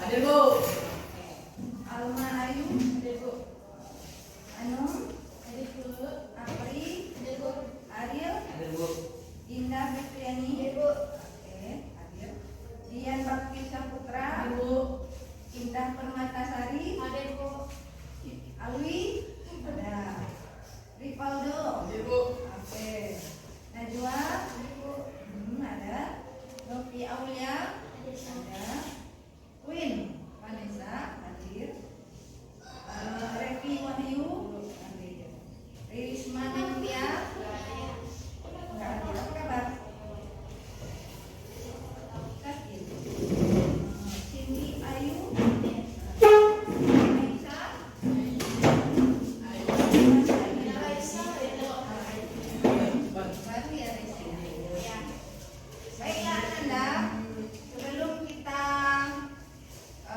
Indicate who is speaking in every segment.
Speaker 1: Hadir, Bu.
Speaker 2: Alma Ayu.
Speaker 1: Hadir, Bu.
Speaker 2: Anum.
Speaker 1: Hadir, Bu.
Speaker 2: Apri.
Speaker 1: Hadir, Bu.
Speaker 2: Ariel.
Speaker 1: Hadir, Bu.
Speaker 2: Indah Fitriani.
Speaker 1: Bu.
Speaker 2: Oke, hadir. Dian Bakti Saputra.
Speaker 1: Hadir, Bu.
Speaker 2: Indah Permatasari.
Speaker 1: Hadir, Bu.
Speaker 2: Alwi. Ada. Rivaldo.
Speaker 1: Hadir, Bu.
Speaker 2: Oke. Najwa.
Speaker 1: Hadir, Bu.
Speaker 2: Ada. Novi Aulia. Ada. Queen Vanessa hadir. Revi Wahyu hadir. Risma Ningtia nggak hadir. Apa kabar? Hadir. Cindy Ayu. Aisyah. Baru ya Aisyah. Baiklah Anda, sebelum kita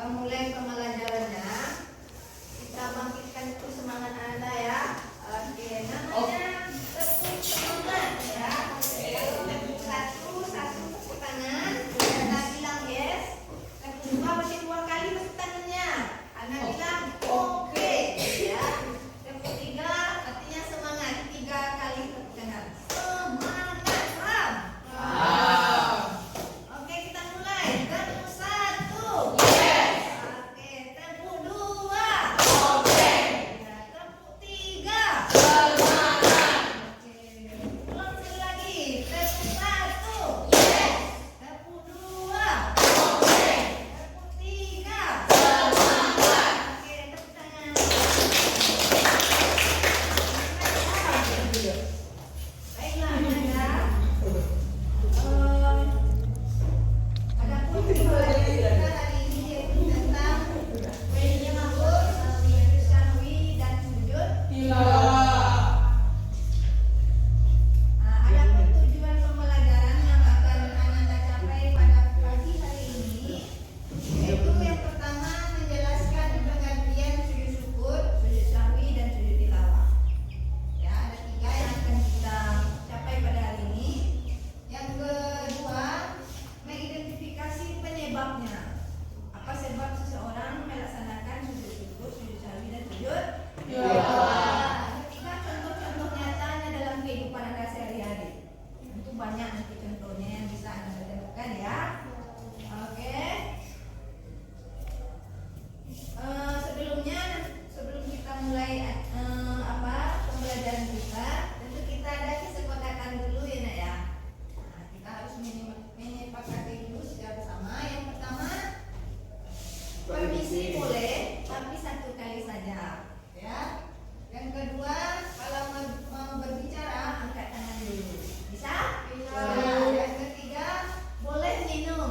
Speaker 2: mulai pembelajarannya, kita bangkitkan itu semangat Anda ya. Oke, namanya tepuk semangat ya. Satu tepuk tangan. Anda bilang yes. Yang kedua masih 2 kali tepuk tangannya. Anda bilang oke ya. Yang ketiga artinya semangat. 3 kali tepuk tangan. Semangat, paham? Oke, kita mulai. Tepuk 1.
Speaker 1: Yes.
Speaker 2: Oke, tepuk 2.
Speaker 1: Oke.
Speaker 2: Ya, tepuk 3.
Speaker 1: Semangat.
Speaker 2: Oke, ulang sekali lagi. Tepuk 1.
Speaker 1: Yes.
Speaker 2: Tepuk 2.
Speaker 1: Oke.
Speaker 2: Tepuk 3.
Speaker 1: Semangat.
Speaker 2: Oke, tepuk tangan. Baiklah, Anda. Adapun pembelajaran kita hari ini yaitu tentang kuenya makhluk, sahwi dan sujud. Adapun tujuan pembelajaran yang akan Anda capai pada pagi hari ini yaitu yang pertama menjelaskan pengertian sujud syukur, sujud sahwi dan sujud tilawah. Ya, ada 3 yang akan kita capai pada hari ini. Yang kedua, mengidentifikasi penyebabnya. Apa sebab seseorang melaksanakan sujud syukur, sujud sahwi dan sujud tilawah. Yang ketiga, contoh-contoh nyatanya dalam kehidupan Anda sehari-hari. Tentu banyak nanti contohnya yang bisa Anda temukan ya. Oke. Sebelum kita mulai pembelajaran kita, tentu kita ada kesepakatan dulu ya nak ya. Nah, kita harus menyepakati dulu secara bersama. Yang pertama, permisi boleh, tapi 1 kali saja, ya. Yang kedua, kalau mau berbicara angkat tangan dulu, bisa? Nah, yang ketiga, boleh minum.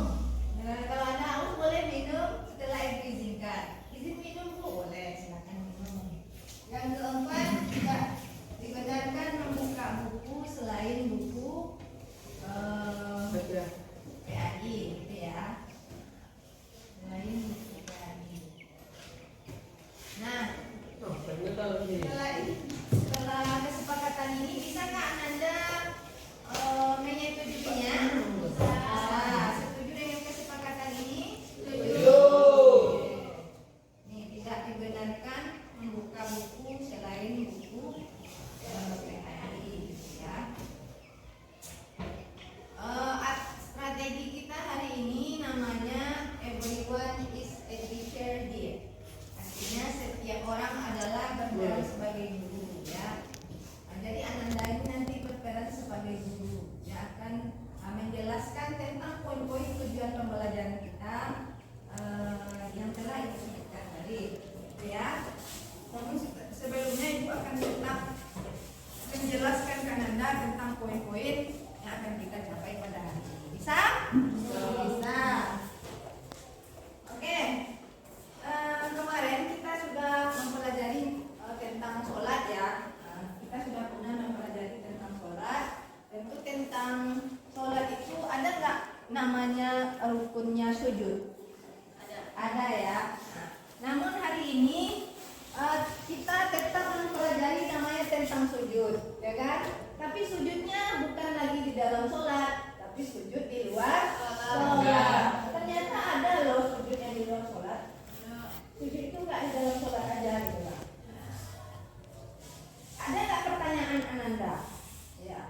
Speaker 2: Nah, kalau Anda haus boleh minum setelah diizinkan. Izin minum Bu, boleh, silakan minum. Yang keempat, tidak dibenarkan membuka buku selain buku PAI, gitu ya. Selain buku PAI. Nah, setelah kesepakatan ini, bisakah Anda menyetujuinya? Bisa. Setuju dengan kesepakatan ini?
Speaker 1: Setuju.
Speaker 2: Nih, tidak dibenarkan membuka buku selain buku PAI, ya. Strategi kita hari ini namanya everyone is a teacher here. Artinya setiap orang adalah berperan sebagai guru, ya. Nah, jadi Ananda ini nanti berperan sebagai guru, yang akan menjelaskan tentang poin-poin tujuan pembelajaran kita yang telah Ibu sebutkan tadi, gitu ya. Namun sebelumnya Ibu akan tetap menjelaskan ke Ananda tentang poin-poin yang akan kita capai pada hari ini. Bisa? Bisa. Oke. Kemarin kita sudah mempelajari tentang sholat ya. Kita sudah pernah mempelajari tentang sholat. Tentu tentang sholat itu ada nggak namanya rukunnya sujud? Ada ya. Namun hari ini kita tetap mempelajari namanya tentang sujud, ya kan? Tapi sujudnya bukan lagi di dalam sholat, tapi sujud di luar sholat. Ternyata ada loh sujud yang di luar sholat? Sujud itu nggak di dalam sholat aja gitu Pak. Ada nggak pertanyaan Ananda? Ya,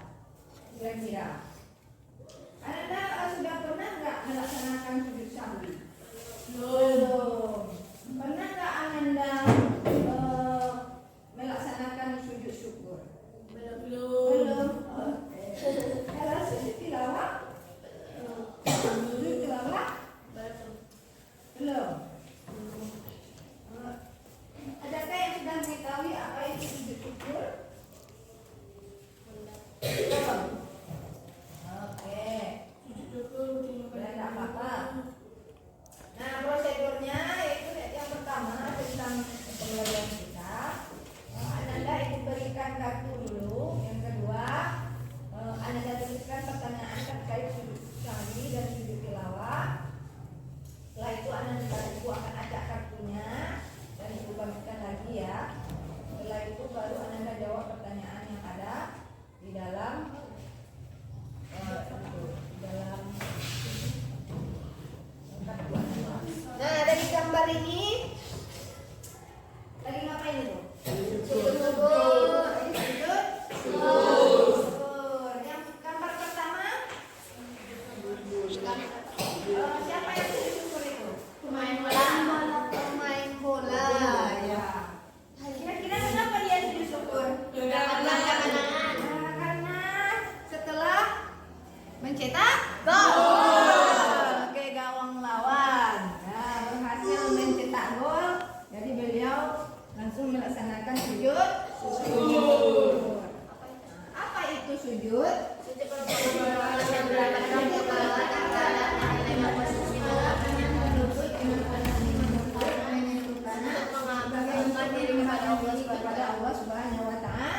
Speaker 2: kira-kira. Ananda sudah pernah nggak melaksanakan sujud sahwi? Belum. Pernah nggak Ananda melaksanakan sujud syukur? Belum. Oke. Kalau sujud tilawah? Sujud tilawah? Belum. Adakah yang sudah mengetahui apa itu sujud syukur? Belum. Oke. Tidak apa-apa. Nah, prosedurnya itu yang pertama tentang pembelajaran kita. Ananda berikan kartu dulu. Yang kedua, Ananda tuliskan pertanyaan terkait sujud sahwi dan sujud tilawah. Setelah itu Ibu akan acak kartunya dan Ibu bagikan lagi ya. Setelah itu baru Ananda jawab pertanyaan yang ada di dalam kartu Ananda. Nah, dari gambar ini lagi ngapain itu? Sujud syukur. Yang gambar pertama siapa yang sujud syukur itu? Pemain bola. Ya. Kira-kira kenapa dia sujud syukur? Karena setelah mencetak gol. Oke, gawang lawan. Nah, berhasil mencetak gol. Jadi beliau langsung melaksanakan sujud syukur. Apa itu sujud? Kepada Allah Subhanahu wa Ta'ala.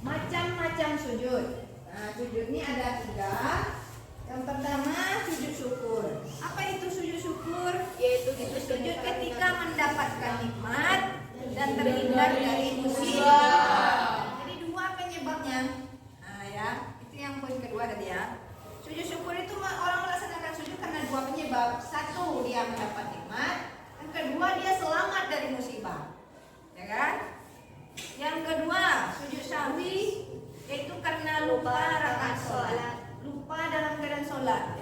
Speaker 2: Macam-macam sujud. Nah, sujud ini ada 3. Yang pertama sujud syukur. Apa itu sujud syukur? Yaitu sujud ketika mendapatkan nikmat dan terhindar dari musibah. Jadi 2 penyebabnya. Nah ya, itu yang poin kedua tadi ya. Sujud syukur itu orang melaksanakan sujud karena 2 penyebab. 1, dia mendapat nikmat. Yang kedua, dia selamat dari musibah. Ya kan? Yang kedua, sujud sahwi yaitu karena lupa rakaat sholat. Lupa dalam keadaan sholat.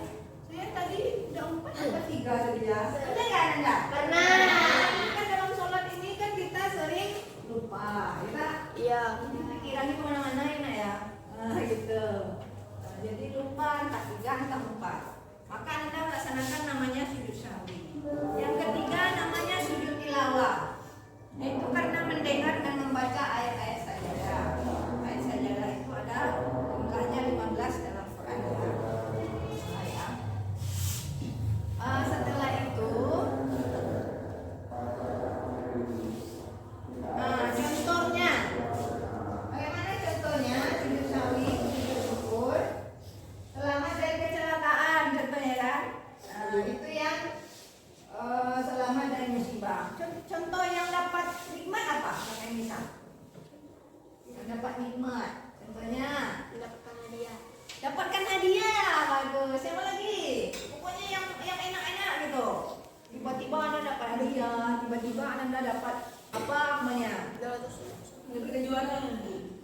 Speaker 2: Saya tadi udah 4 atau 3 tadi ya. Pernah nggak Anda? Pernah. Kan dalam sholat ini kan kita sering lupa, ya Kak? Iya. Pikirannya kemana-mana ya, ya. Gitu. Jadi lupa entah 3 entah 4. Maka Anda melaksanakan namanya sujud sahwi. Yang ketiga namanya sujud tilawah. Itu karena mendengar dan membaca ayat-ayat sajadah. Ayat sajadah itu ada jumlahnya 15 dalam Quran. Setelah itu contohnya bagaimana contohnya sujud sahwi, sujud syukur selamat dari kecelakaan contohnya kan. Itu yang selamat dari musibah. Contoh yang dapat nikmat apa? Yang bisa yang dapat nikmat contohnya dapatkan hadiah. Bagus. Siapa lagi? Pokoknya yang enak-enak gitu. Tiba-tiba Anda dapat hadiah, tiba-tiba Anda dapat apa namanya? Dapat juara.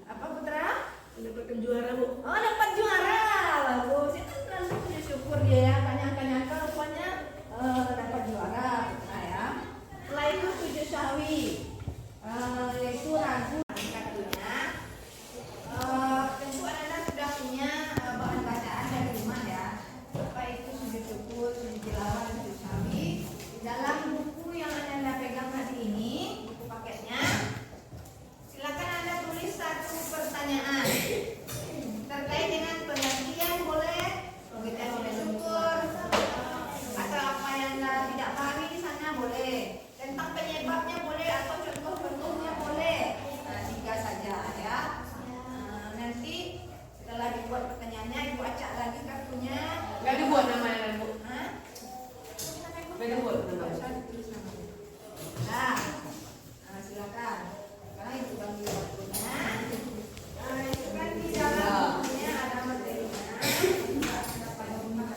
Speaker 2: Apa Putra? Dapat juara, Bu. Oh, dapat juara. Bagus. Itu langsung punya syukur dia ya. Nyangka-nyangka rupanya dapat juara. Nah ya. Setelah itu sujud sahwi. Yaitu ragu kartunya. Tentu Anda sudah punya bahan bacaan dari rumah ya. Apa itu sujud syukur, sujud tilawah, sujud sahwi. Di dalam buku yang Anda pegang hari ini, buku paketnya, silakan Anda tulis 1 pertanyaan terkait dengan pengertian boleh, pengertian boleh syukur, atau apa yang Anda tidak pahami di sana boleh, tentang penyebabnya boleh, atau contoh-contohnya boleh. Nah, 3 saja ya. Nanti setelah dibuat pertanyaannya, Ibu acak lagi kartunya.
Speaker 3: Gak dibuat namanya, Bu.
Speaker 2: Hah?
Speaker 3: Gak dibuat namanya.
Speaker 2: Nah, silakan. Sekarang Ibu bagi waktunya. Itu kan di dalam bukunya ada materinya. Ada pada rumah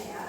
Speaker 2: ya.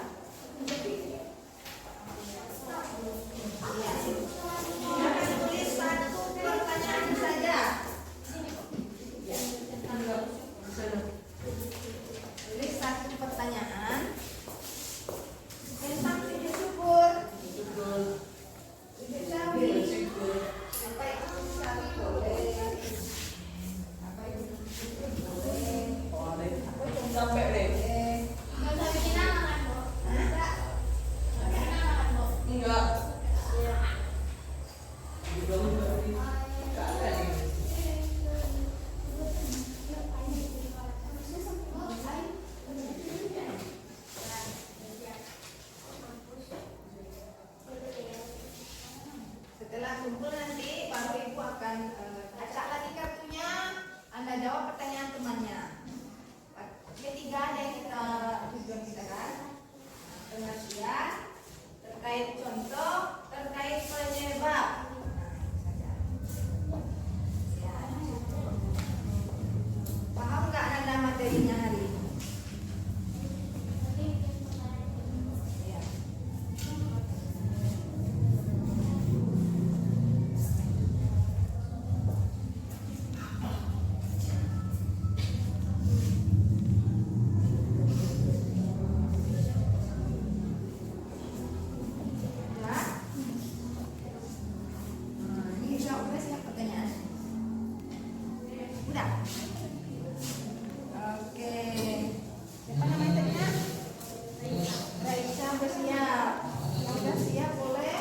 Speaker 2: kumpul nanti baru ibu akan acak lagi kartunya. Anda jawab pertanyaan temannya. Ketiga ada yang kita tujuan kita kan, pengertian terkait contoh, terkait penyebab. Paham nggak Anda materinya hari ini? Ya. Ini jawabnya siapa pertanyaan? Udah. Oke. Siapa namanya tadinya? Raisa udah siap. Yang udah siap boleh?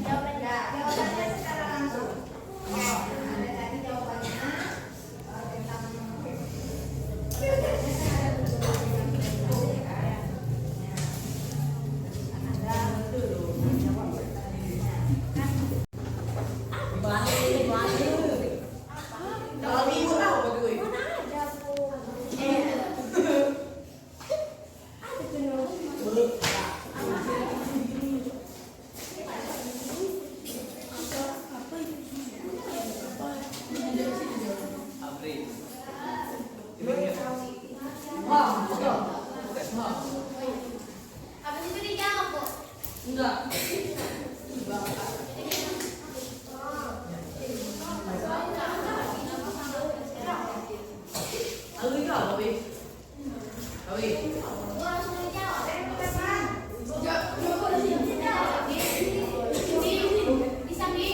Speaker 2: Jawabannya secara langsung. Ada tadi jawabannya tentang
Speaker 3: Kalau ibu tahu apa gue?
Speaker 1: Habis itu dijawab, Bu.
Speaker 3: Enggak. Lalu itu apa, Wi? Wi.
Speaker 1: Bu langsung dijawab. Bisa, Bi.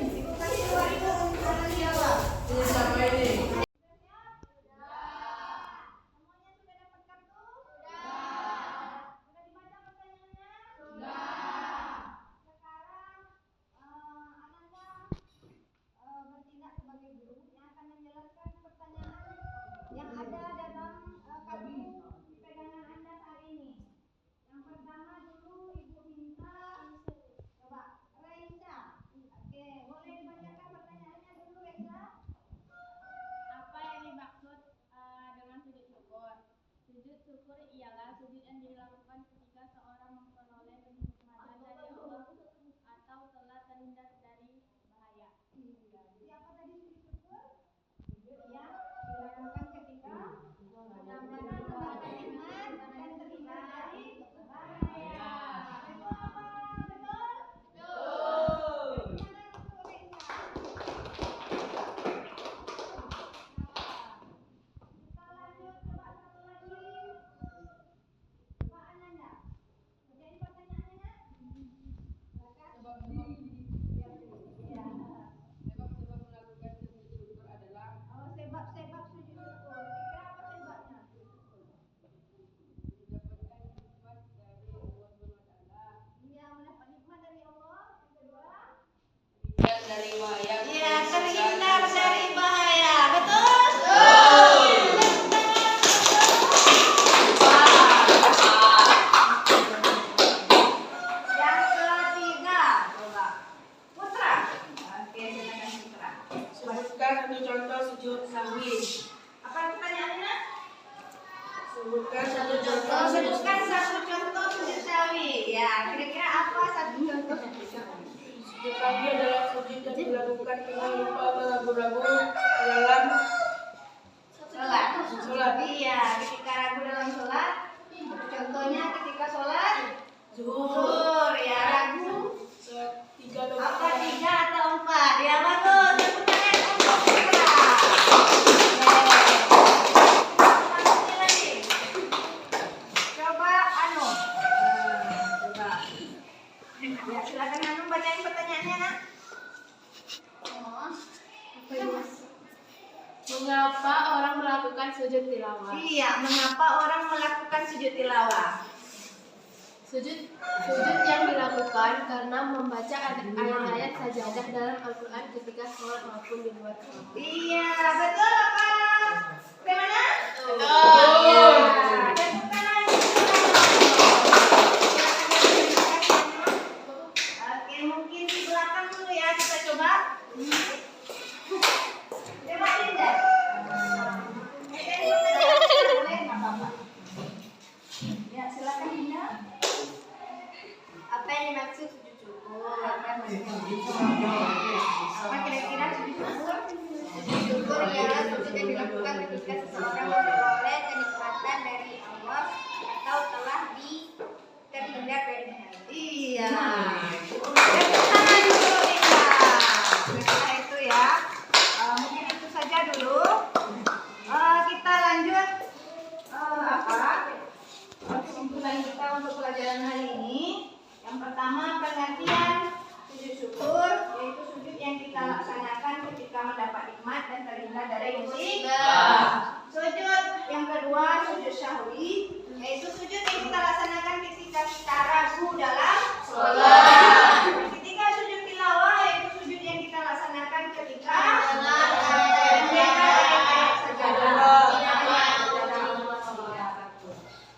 Speaker 1: Ini
Speaker 2: kasih 2.000 untuk orang jawab.
Speaker 3: Ini siapa ini?
Speaker 2: Semuanya sudah dapat kartu? Sudah dibaca pertanyaannya? Sekarang Ananda bertindak sebagai guru yang akan menjelaskan pertanyaan yang ada dalam kartu pegangan Anda hari ini. Yang pertama dulu Ibu minta coba Raisa. Oke, boleh dibacakan pertanyaannya dulu Raisa?
Speaker 4: Apa yang dimaksud dengan sujud syukur? Sujud syukur ialah sujud yang dilakukan ketika seorang memperoleh kenikmatan dari Allah atau telah terhindar dari bahaya.
Speaker 2: Iya. Jadi apa tadi sujud syukur? Sujud yang dilakukan ketika mendapatkan nikmat dan terhindar dari bahaya. Itu apa? Betul? Betul. Mana itu Raisa? Kita lanjut coba satu lagi. Coba Ananda. Kerjain pertanyaannya. Silakan. Iya.
Speaker 3: Sebab-sebab melakukan sujud syukur adalah
Speaker 2: Oh, sebab-sebab sujud syukur. Kira apa sebabnya?
Speaker 3: mendapatkan nikmat dari Allah SWT.
Speaker 2: Iya, mendapat nikmat dari Allah. Yang kedua,
Speaker 3: Terhindar dari bahaya.
Speaker 2: iya, terhindar dari bahaya. Betul? Yang ketiga, coba Putra. Oke, silakan Putra.
Speaker 3: Sebutkan satu contoh sujud sahwi.
Speaker 2: Apa pertanyaannya?
Speaker 3: Sebutkan satu contoh
Speaker 2: Oh,
Speaker 3: sujud
Speaker 2: sebutkan satu contoh sujud sahwi. Ya, kira-kira apa satu contoh sujud sahwi?
Speaker 3: Sujud sahwi adalah sujud yang dilakukan dengan lupa meragu-ragu dalam
Speaker 2: Sholat. Iya, ketika ragu dalam sholat. Contohnya ketika sholat zuhur, ya ragu
Speaker 4: sujud tilawah.
Speaker 2: Iya, mengapa orang melakukan sujud tilawah?
Speaker 4: Sujud yang dilakukan karena membaca ayat-ayat sajadah dalam Al-Quran ketika sholat maupun di luar sholat.
Speaker 2: Iya, betul apa? Bagaimana?
Speaker 3: Betul.
Speaker 2: Iya. Dan bukan oke, mungkin di belakang dulu ya, kita coba. Coba Linda. Boleh nggak Bapak? Ya, silakan Linda.
Speaker 4: Apa yang dimaksud sujud syukur?
Speaker 2: Apa kira-kira sujud syukur?
Speaker 4: Sujud syukur ialah sujud yang dilakukan ketika seseorang memperoleh kenikmatan dari Allah atau telah terhindar dari hal.
Speaker 2: Iya. Tepuk tangan dulu Linda. Setelah itu ya, mungkin itu saja dulu. Kita lanjut kesimpulan kita untuk pelajaran hari ini. Yang pertama, pengertian sujud syukur, yaitu sujud yang kita laksanakan ketika mendapat nikmat dan terhindar dari musibah. Sujud yang kedua, sujud syahwi, yaitu sujud yang kita laksanakan ketika kita ragu dalam sholat. Ketika sujud tilawah, yaitu sujud yang kita laksanakan ketika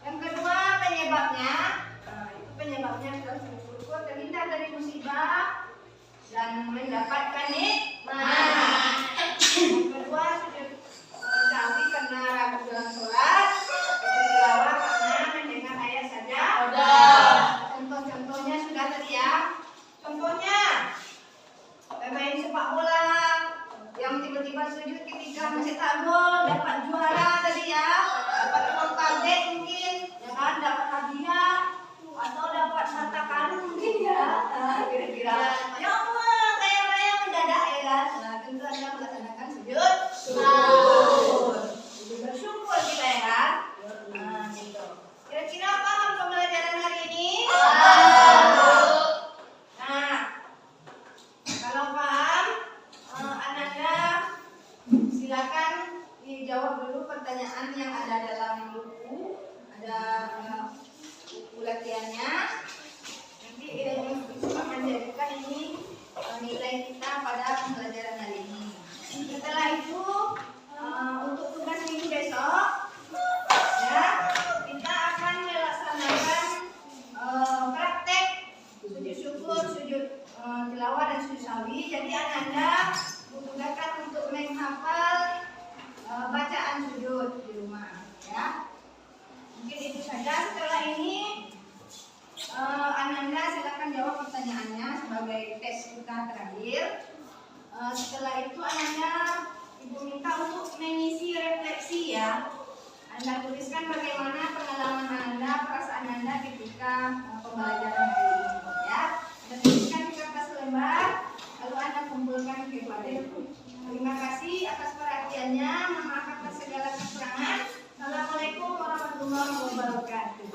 Speaker 2: yang kedua, penyebabnya, itu penyebabnya adalah sujud syukur terhindar dari musibah dan mendapatkan nikmat. Yang kedua, sujud syahwi karena ragu dalam sholat. Tilawah karena mendengar ayat saja. Contoh-contohnya sudah tadi ya. Contohnya pemain sepak bola yang tiba-tiba sujud ketika mencetak gol, dapat juara tadi ya, dapat uang target mungkin, ya kan, dapat hadiah atau dapat harta karun mungkin ya. Kira-kira ya Allah, kaya raya mendadak ya kan. Nah, tentu Anda melaksanakan sujud syukur. Sujud bersyukur kita ya kan. Nah, gitu. Kira-kira paham pembelajaran hari ini? Nah, kalau paham, Ananda silakan dijawab dulu pertanyaan yang ada dalam buku. Ada buku latihannya. Nanti akan jadikan ini nilai kita pada pembelajaran hari ini. Setelah itu, untuk tugas minggu besok, ya, kita akan melaksanakan praktek sujud syukur, sujud tilawah dan sujud syahwi. Jadi Ananda dibutuhkan untuk menghafal bacaan sujud di rumah, ya. Mungkin itu saja. Setelah ini Ananda silakan jawab pertanyaannya sebagai tes kita terakhir. Setelah itu Ananda Ibu minta untuk mengisi refleksi ya. Anda tuliskan bagaimana pengalaman Anda, perasaan Anda ketika pembelajaran hari ini ya. Anda tuliskan di kertas lembar, lalu Anda kumpulkan ke file. Terima kasih atas perhatiannya. Mohon maaf atas segala kekurangan. Assalamualaikum warahmatullahi wabarakatuh.